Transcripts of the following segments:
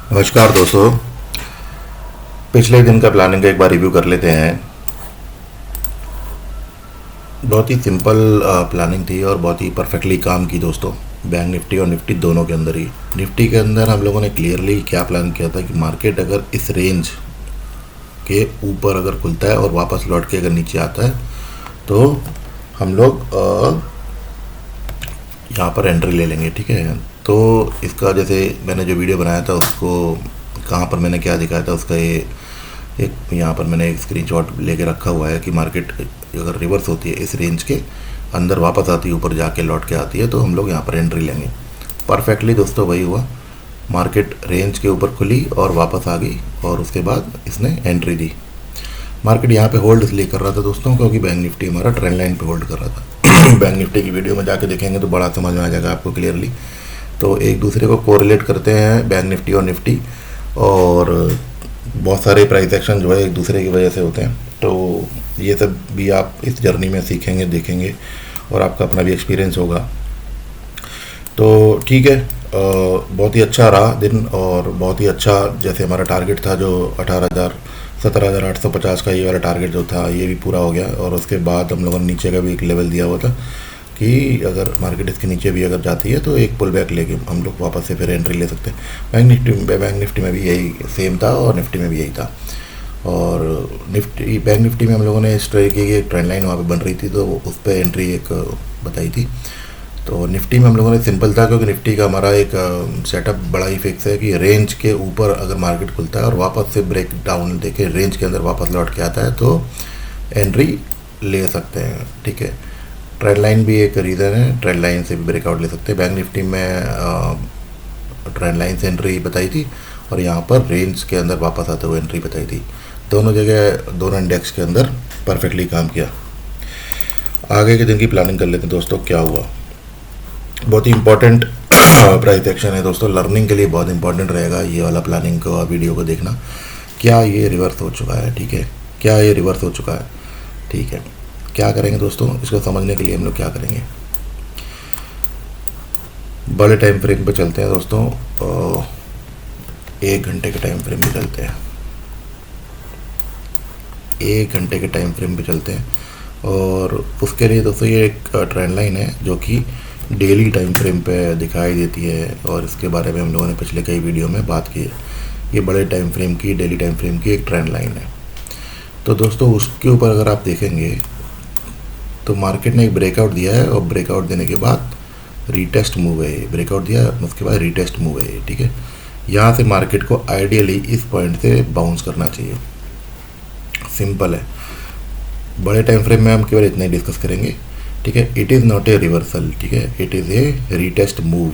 नमस्कार दोस्तों। पिछले दिन का प्लानिंग का एक बार रिव्यू कर लेते हैं। बहुत ही सिंपल प्लानिंग थी और बहुत ही परफेक्टली काम की दोस्तों। बैंक निफ्टी और निफ्टी दोनों के अंदर ही। निफ्टी के अंदर हम लोगों ने क्लियरली क्या प्लान किया था कि मार्केट अगर इस रेंज के ऊपर अगर खुलता है और वापस लौट के अगर नीचे आता है तो हम लोग यहाँ पर एंट्री ले लेंगे। ठीक है, तो इसका जैसे मैंने जो वीडियो बनाया था उसको कहाँ पर मैंने क्या दिखाया था उसका ये एक यहाँ पर मैंने एक स्क्रीनशॉट लेके रखा हुआ है कि मार्केट अगर रिवर्स होती है इस रेंज के अंदर वापस आती है, ऊपर जाके लौट के आती है, तो हम लोग यहाँ पर एंट्री लेंगे। परफेक्टली दोस्तों वही हुआ। मार्केट रेंज के ऊपर खुली और वापस आ गई और उसके बाद इसने एंट्री दी। मार्केट यहाँ पे होल्ड इसलिए कर रहा था दोस्तों क्योंकि बैंक निफ्टी हमारा ट्रेंड लाइन पे होल्ड कर रहा था। बैंक निफ्टी की वीडियो में जाके देखेंगे तो बड़ा समझ में आ जाएगा आपको क्लियरली। तो एक दूसरे को कोरिलेट करते हैं बैंक निफ्टी और निफ्टी, और बहुत सारे प्राइस एक्शन जो है एक दूसरे की वजह से होते हैं। तो ये सब भी आप इस जर्नी में सीखेंगे, देखेंगे और आपका अपना भी एक्सपीरियंस होगा। तो ठीक है, बहुत ही अच्छा रहा दिन और बहुत ही अच्छा। जैसे हमारा टारगेट था जो 17,850 का, ये वाला टारगेट जो था ये भी पूरा हो गया। और उसके बाद हम लोगों ने नीचे का भी एक लेवल दिया हुआ था कि अगर मार्केट इसके नीचे भी अगर जाती है तो एक पुल बैक लेके हम लोग वापस से फिर एंट्री ले सकते हैं। बैंक निफ्टी में भी यही सेम था और निफ्टी में भी यही था। और बैंक निफ्टी में हम लोगों ने इस तरह की एक ट्रेंड लाइन वहाँ पे बन रही थी तो उस पर एंट्री एक बताई थी। तो निफ्टी में हम लोगों ने सिंपल था क्योंकि निफ्टी का हमारा एक सेटअप बड़ा ही फिक्स है कि रेंज के ऊपर अगर मार्केट खुलता है और वापस से ब्रेक डाउन देके रेंज के अंदर वापस लौट के आता है तो एंट्री ले सकते हैं। ठीक है, ट्रेंड लाइन भी एक रीज़न है, ट्रेंड लाइन से भी ब्रेकआउट ले सकते हैं। बैंक निफ्टी में ट्रेंड लाइन से एंट्री बताई थी और यहाँ पर रेंज के अंदर वापस आते हुए एंट्री बताई थी। दोनों जगह दोनों इंडेक्स के अंदर परफेक्टली काम किया। आगे के दिन की प्लानिंग कर लेते हैं दोस्तों। क्या हुआ, बहुत ही इंपॉर्टेंट प्राइस एक्शन है दोस्तों, लर्निंग के लिए बहुत इंपॉर्टेंट रहेगा ये वाला प्लानिंग को वीडियो को देखना। क्या ये रिवर्स हो चुका है? ठीक है, क्या ये रिवर्स हो चुका है? ठीक है, क्या करेंगे दोस्तों, इसको समझने के लिए हम लोग क्या करेंगे, बड़े टाइम फ्रेम पे चलते हैं दोस्तों। 1 घंटे के टाइम फ्रेम पे चलते हैं। 1 घंटे के टाइम फ्रेम पे चलते हैं और उसके लिए दोस्तों ये एक ट्रेंड लाइन है जो कि डेली टाइम फ्रेम पे दिखाई देती है और इसके बारे में हम लोगों ने पिछले कई वीडियो में बात की है। ये बड़े टाइम फ्रेम की, डेली टाइम फ्रेम की एक ट्रेंड लाइन है। तो दोस्तों उसके ऊपर अगर आप देखेंगे तो मार्केट ने एक ब्रेकआउट दिया है और ब्रेकआउट देने के बाद रीटेस्ट मूव है। ब्रेकआउट दिया उसके बाद रीटेस्ट मूव है। ठीक है, यहाँ से मार्केट को आइडियली इस पॉइंट से बाउंस करना चाहिए। सिंपल है। बड़े टाइम फ्रेम में हम केवल इतना ही डिस्कस करेंगे। ठीक है, it is not a reversal. ठीक है, it is a retest move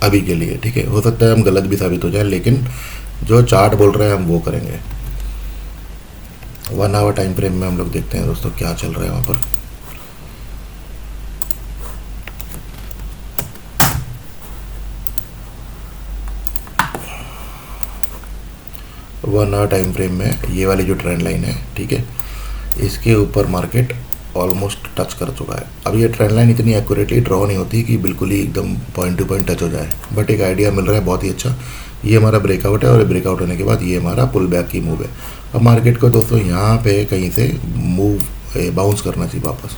अभी के लिए। ठीक है, हो सकता है हम गलत भी साबित हो जाए लेकिन जो चार्ट बोल रहे हैं हम वो करेंगे। 1 आवर टाइम फ्रेम में हम लोग देखते हैं दोस्तों क्या चल रहा है वहाँ पर। वन आवर टाइम फ्रेम में ये वाली जो ट्रेंड लाइन है, ठीक है, इसके ऊपर मार्केट ऑलमोस्ट टच कर चुका है। अब ये ट्रेंड लाइन इतनी एक्यूरेटली ड्रॉ नहीं होती कि बिल्कुल ही एकदम पॉइंट टू पॉइंट टच हो जाए, बट एक आइडिया मिल रहा है बहुत ही अच्छा। ये हमारा ब्रेकआउट है और ब्रेकआउट होने के बाद ये हमारा पुल बैक की मूव है। अब मार्केट को दोस्तों यहाँ पे कहीं से मूव बाउंस करना चाहिए वापस,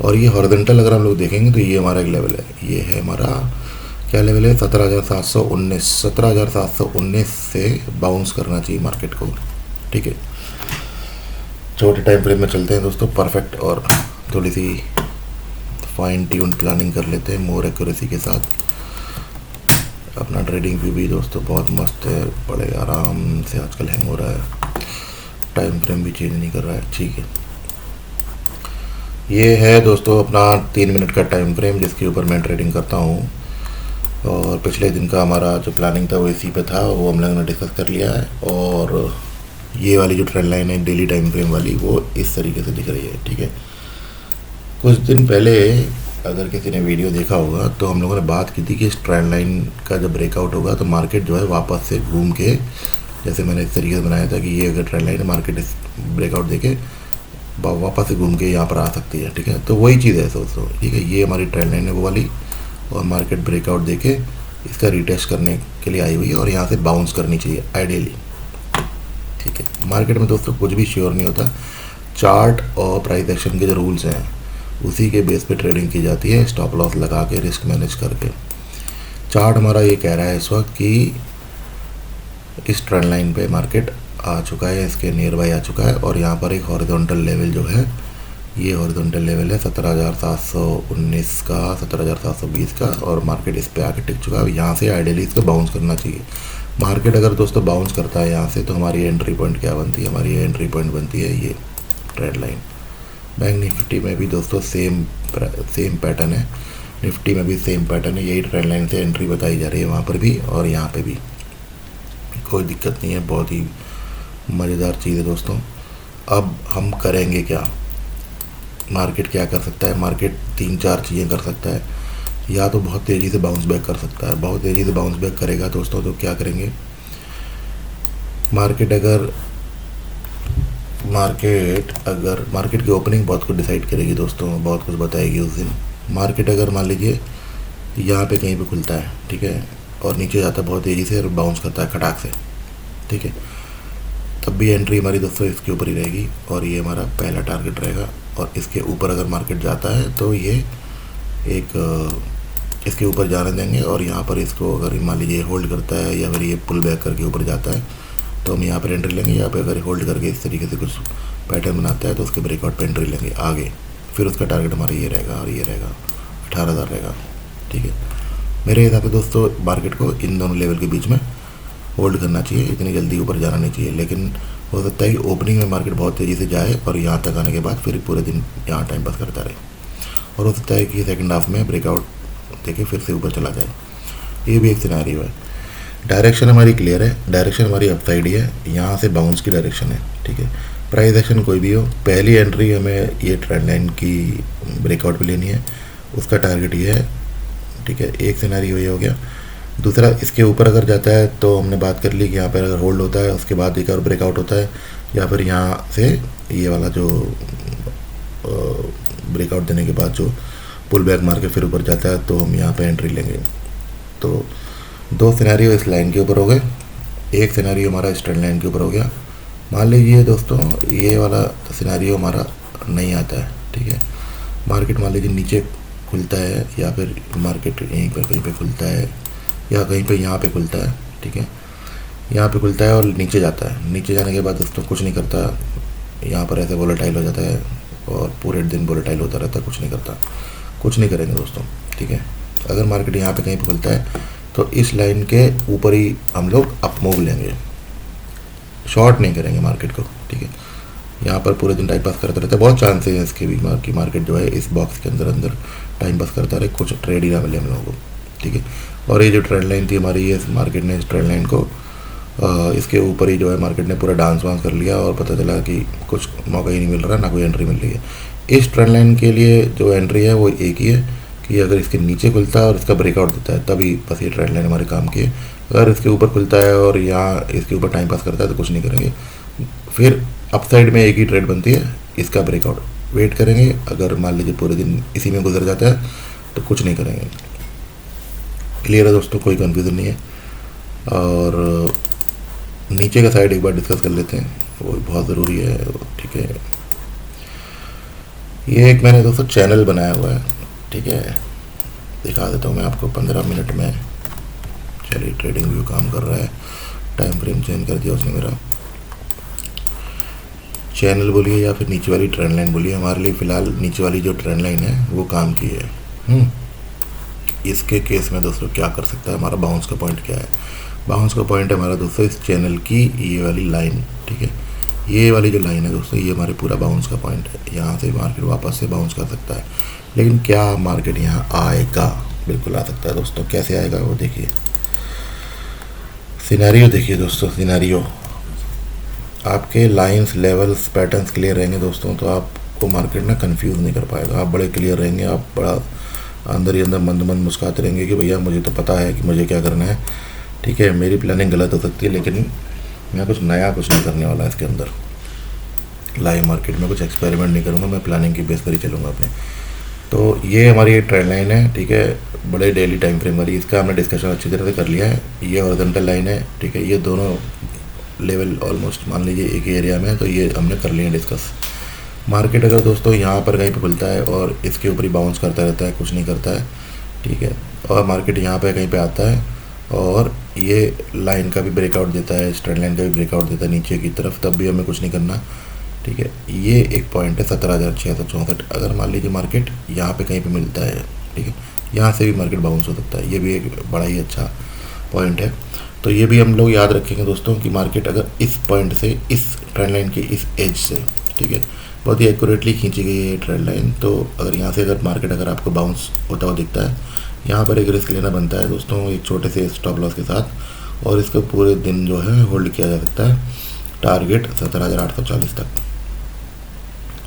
और ये हॉरिजॉन्टल अगर हम लोग देखेंगे तो ये हमारा एक लेवल है। ये है हमारा क्या लेवल है, 17,719। 17,719 से बाउंस करना चाहिए मार्केट को। ठीक है, छोटे टाइम फ्रेम में चलते हैं दोस्तों परफेक्ट, और थोड़ी सी फाइन ट्यून प्लानिंग कर लेते हैं मोर एक्यूरेसी के साथ। अपना ट्रेडिंग व्यू भी दोस्तों बहुत मस्त है, बड़े आराम से आजकल हैंग हो रहा है, टाइम फ्रेम भी चेंज नहीं कर रहा है। ठीक है, ये है दोस्तों अपना 3 मिनट का टाइम फ्रेम जिसके ऊपर मैं ट्रेडिंग करता हूँ। और पिछले दिन का हमारा जो प्लानिंग था वो इसी पे था, वो हम लोगों ने डिस्कस कर लिया है। और ये वाली जो ट्रेंड लाइन है डेली टाइम फ्रेम वाली, वो इस तरीके से दिख रही है। ठीक है, कुछ दिन पहले अगर किसी ने वीडियो देखा होगा तो हम लोगों ने बात की थी कि इस ट्रेंड लाइन का जब ब्रेकआउट होगा तो मार्केट जो है वापस से घूम के, जैसे मैंने इस तरीके से बनाया था कि ये अगर ट्रेंड लाइन है मार्केट इस ब्रेकआउट देके वापस से घूम के यहाँ पर आ सकती है। ठीक है, तो वही चीज़ है दोस्तों। ठीक है, ये हमारी ट्रेंड लाइन है वो वाली, और मार्केट ब्रेकआउट देके इसका रीटेस्ट करने के लिए आई हुई है और यहाँ से बाउंस करनी चाहिए आइडियली। ठीक है, मार्केट में दोस्तों कुछ भी श्योर नहीं होता, चार्ट और प्राइस एक्शन के जो रूल्स हैं उसी के बेस पे ट्रेडिंग की जाती है, स्टॉप लॉस लगा के, रिस्क मैनेज करके। चार्ट हमारा ये कह रहा है इस वक्त कि इस ट्रेंड लाइन पे मार्केट आ चुका है, इसके नियर बाई आ चुका है और यहाँ पर एक हॉरिजॉन्टल लेवल जो है, ये हॉरिजॉन्टल लेवल है 17,719 का, 17,720 का, और मार्केट इस पे आके टिक चुका है। यहाँ से आइडियली इसको बाउंस करना चाहिए। मार्केट अगर दोस्तों बाउंस करता है यहाँ से तो हमारी एंट्री पॉइंट क्या बनती है? हमारी एंट्री पॉइंट बनती है ये ट्रेंड लाइन। बैंक निफ्टी में भी दोस्तों सेम पैटर्न है, निफ्टी में भी सेम पैटर्न है, यही ट्रेंड लाइन से एंट्री बताई जा रही है वहाँ पर भी और यहाँ पे भी। कोई दिक्कत नहीं है, बहुत ही मज़ेदार चीज़ है दोस्तों। अब हम करेंगे क्या? मार्केट क्या कर सकता है? मार्केट 3-4 चीज़ें कर सकता है। या तो बहुत तेज़ी से बाउंस बैक कर सकता है, बहुत तेज़ी से बाउंस बैक करेगा दोस्तों तो क्या करेंगे? मार्केट की ओपनिंग बहुत कुछ डिसाइड करेगी दोस्तों, बहुत कुछ बताएगी उस दिन। मार्केट अगर मान लीजिए यहाँ पे कहीं पे खुलता है, ठीक है, और नीचे जाता है बहुत तेज़ी से और बाउंस करता है खटाक से, ठीक है, तब भी एंट्री हमारी दोस्तों इसके ऊपर ही रहेगी और ये हमारा पहला टारगेट रहेगा। और इसके ऊपर अगर मार्केट जाता है तो ये इसके ऊपर जाने देंगे और यहाँ पर इसको अगर मान लीजिए होल्ड करता है या फिर ये पुल बैक करके ऊपर जाता है तो हम यहाँ पर एंट्री लेंगे। यहाँ पे अगर होल्ड करके इस तरीके से कुछ पैटर्न बनाता है तो उसके ब्रेकआउट पे एंट्री लेंगे आगे। फिर उसका टारगेट हमारा ये रहेगा और ये रहेगा 18,000 रहेगा, ठीक है। मेरे हिसाब से दोस्तों मार्केट को इन दोनों लेवल के बीच में होल्ड करना चाहिए, इतनी जल्दी ऊपर जाना नहीं चाहिए। लेकिन हो सकता है कि ओपनिंग में मार्केट बहुत तेज़ी से जाए और यहाँ तक आने के बाद फिर पूरे दिन यहाँ टाइम पास करता रहे, और हो सकता है कि सेकंड हाफ में ब्रेकआउट देके फिर से ऊपर चला जाए। ये भी एक सिनेरियो है। डायरेक्शन हमारी क्लियर है, डायरेक्शन हमारी अपसाइड ही है, यहाँ से बाउंस की डायरेक्शन है, ठीक है। प्राइस एक्शन कोई भी हो, पहली एंट्री हमें ये ट्रेंड लाइन की ब्रेकआउट पे लेनी है, उसका टारगेट ये है, ठीक है। एक सिनेरियो ये हो गया। दूसरा, इसके ऊपर अगर जाता है तो हमने बात कर ली कि यहाँ पर अगर होल्ड होता है उसके बाद एक और ब्रेकआउट होता है, या फिर यहाँ से ये वाला जो ब्रेकआउट देने के बाद जो पुल बैक मार के फिर ऊपर जाता है तो हम यहाँ पे एंट्री लेंगे। तो 2 सिनेरियो इस लाइन के ऊपर हो गए, एक सिनेरियो हमारा इस ट्रेंड लाइन के ऊपर हो गया। मान लीजिए दोस्तों ये वाला सिनेरियो हमारा नहीं आता है, ठीक है। मार्केट मान लीजिए नीचे खुलता है या फिर मार्केट यहीं पर कहीं पे खुलता है या कहीं पे यहाँ पे खुलता है, ठीक है, यहाँ पे खुलता है और नीचे जाता है। नीचे जाने के बाद दोस्तों कुछ नहीं करता, यहाँ पर ऐसे वोलेटाइल हो जाता है और पूरे दिन वोलेटाइल होता रहता है, कुछ नहीं करता, कुछ नहीं करेंगे दोस्तों, ठीक है। अगर मार्केट यहाँ पे कहीं पे खुलता है तो इस लाइन के ऊपर ही हम लोग अप मूव लेंगे, शॉर्ट नहीं करेंगे मार्केट को, ठीक है। यहाँ पर पूरे दिन टाइम पास करता रहता है, बहुत चांसेस है इसके भी कि मार्केट जो है इस बॉक्स के अंदर टाइम पास करता रहे, कुछ ट्रेड ही ना मिले हम लोगों को, ठीक है। और ये जो ट्रेंड लाइन थी हमारी, ये मार्केट ने इस ट्रेंड लाइन को इसके ऊपर ही जो है मार्केट ने पूरा डांस वांस कर लिया और पता चला कि कुछ मौका ही नहीं मिल रहा, ना कोई एंट्री मिल रही है। इस ट्रेंड लाइन के लिए जो एंट्री है वो एक ही है कि अगर इसके नीचे खुलता है और इसका ब्रेकआउट देता है तभी बस ये ट्रेंड लाइन हमारे काम की है। अगर इसके ऊपर खुलता है और यहाँ इसके ऊपर टाइम पास करता है तो कुछ नहीं करेंगे। फिर अपसाइड में एक ही ट्रेड बनती है, इसका ब्रेकआउट वेट करेंगे। अगर मान लीजिए पूरे दिन इसी में गुजर जाता है तो कुछ नहीं करेंगे। क्लियर है दोस्तों, कोई कन्फ्यूज़न नहीं है। और नीचे का साइड एक बार डिस्कस कर लेते हैं, वो बहुत ज़रूरी है, ठीक है। ये एक मैंने दोस्तों चैनल बनाया हुआ है, ठीक है, दिखा देता हूँ मैं आपको 15 मिनट में। चलिए, ट्रेडिंग व्यू काम कर रहा है, टाइम फ्रेम चेंज कर दिया उसने मेरा। चैनल बोलिए या फिर नीचे वाली ट्रेंड लाइन बोलिए, हमारे लिए फ़िलहाल नीचे वाली जो ट्रेंड लाइन है वो काम की है। इसके केस में दोस्तों क्या कर सकता है, हमारा बाउंस का पॉइंट क्या है? बाउंस का पॉइंट है हमारा दोस्तों इस चैनल की ये वाली लाइन, ठीक है। ये वाली जो लाइन है दोस्तों, ये हमारे पूरा बाउंस का पॉइंट है। यहाँ से मार्केट वापस से बाउंस कर सकता है, लेकिन क्या मार्केट यहाँ आएगा? बिल्कुल आ सकता है दोस्तों। कैसे आएगा वो देखिए, सिनेरियो देखिए दोस्तों। सिनेरियो आपके लाइंस, लेवल्स, पैटर्न्स क्लियर रहेंगे दोस्तों तो आपको मार्केट ना कंफ्यूज नहीं कर पाएगा। आप बड़े क्लियर रहेंगे, आप बड़ा अंदर ही अंदर मंद मंद मुस्कुराते रहेंगे कि भैया मुझे तो पता है कि मुझे क्या करना है, ठीक है। मेरी प्लानिंग गलत हो सकती है लेकिन मैं कुछ नया कुछ नहीं करने वाला इसके अंदर। लाइव मार्केट में कुछ एक्सपेरिमेंट नहीं करूँगा, मैं प्लानिंग की बेस पर ही चलूँगा अपने। तो ये हमारी ट्रेंड लाइन है, ठीक है, बड़े डेली टाइम फ्रेम वाली। इसका हमने डिस्कशन अच्छी तरह से कर लिया है। ये हॉरिजॉन्टल लाइन है, ठीक है, ये दोनों लेवल ऑलमोस्ट मान लीजिए एक ही एरिया में है, तो ये हमने कर लिया डिस्कस। मार्केट अगर दोस्तों यहाँ पर कहीं पे खुलता है और इसके ऊपर ही बाउंस करता रहता है, कुछ नहीं करता है, ठीक है, और मार्केट यहाँ पे कहीं पे आता है और ये लाइन का भी ब्रेकआउट देता है, स्ट्रेंड लाइन का भी ब्रेकआउट देता है नीचे की तरफ, तब भी हमें कुछ नहीं करना, ठीक है। ये एक पॉइंट है 17,664। अगर मान लीजिए मार्केट यहाँ पे कहीं पे मिलता है, ठीक है, यहाँ से भी मार्केट बाउंस हो सकता है, ये भी एक बड़ा ही अच्छा पॉइंट है। तो ये भी हम लोग याद रखेंगे दोस्तों कि मार्केट अगर इस पॉइंट से, इस ट्रेंड लाइन के इस एज से, ठीक है, बहुत ही एक्यूरेटली खींची गई है ये ट्रेंड लाइन, तो अगर यहाँ से अगर मार्केट अगर आपको बाउंस होता हुआ दिखता है, यहाँ पर एक रिस्क लेना बनता है दोस्तों, एक छोटे से स्टॉप लॉस के साथ, और इसको पूरे दिन जो है होल्ड किया जा सकता है टारगेट 17,840 तक।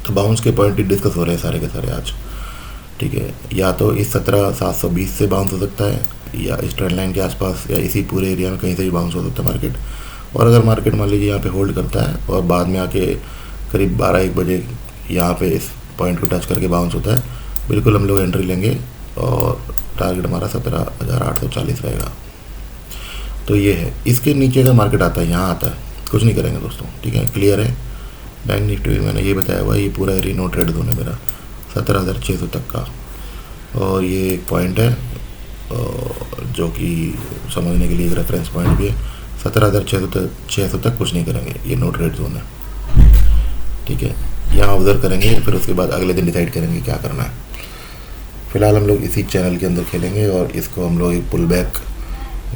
तो बाउंस के पॉइंट डिस्कस हो रहे हैं सारे के सारे आज, ठीक है। या तो इस 17,720 से बाउंस हो सकता है, या इस ट्रेंड लाइन के आसपास, या इसी पूरे एरिया में कहीं से भी बाउंस हो सकता है मार्केट। और अगर मार्केट मान लीजिए यहाँ पे होल्ड करता है और बाद में आके करीब 12-1 बजे यहाँ पे इस पॉइंट को टच करके बाउंस होता है, बिल्कुल हम लोग एंट्री लेंगे और टारगेट हमारा 17,840 रहेगा। तो ये है। इसके नीचे का मार्केट आता है, यहाँ आता है, कुछ नहीं करेंगे दोस्तों, ठीक है, क्लियर है। बैंक निफ्टी मैंने ये बताया हुआ है, ये पूरा एरिया नो ट्रेड जोन है मेरा 17,600 तक का, और ये एक पॉइंट है जो कि समझने के लिए एक रेफरेंस पॉइंट भी है। 17,600 तक कुछ नहीं करेंगे, ये नो ट्रेड जोन है, ठीक है। यहाँ ऑब्जर्व करेंगे, फिर उसके बाद अगले दिन डिसाइड करेंगे क्या करना है। फिलहाल हम लोग इसी चैनल के अंदर खेलेंगे और इसको हम लोग एक पुल बैक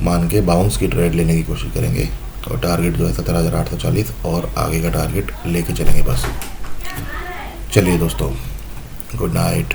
मान के बाउंस की ट्रेड लेने की कोशिश करेंगे, और टारगेट जो है 17,840 और आगे का टारगेट लेके चलेंगे बस। चलिए दोस्तों, गुड नाइट।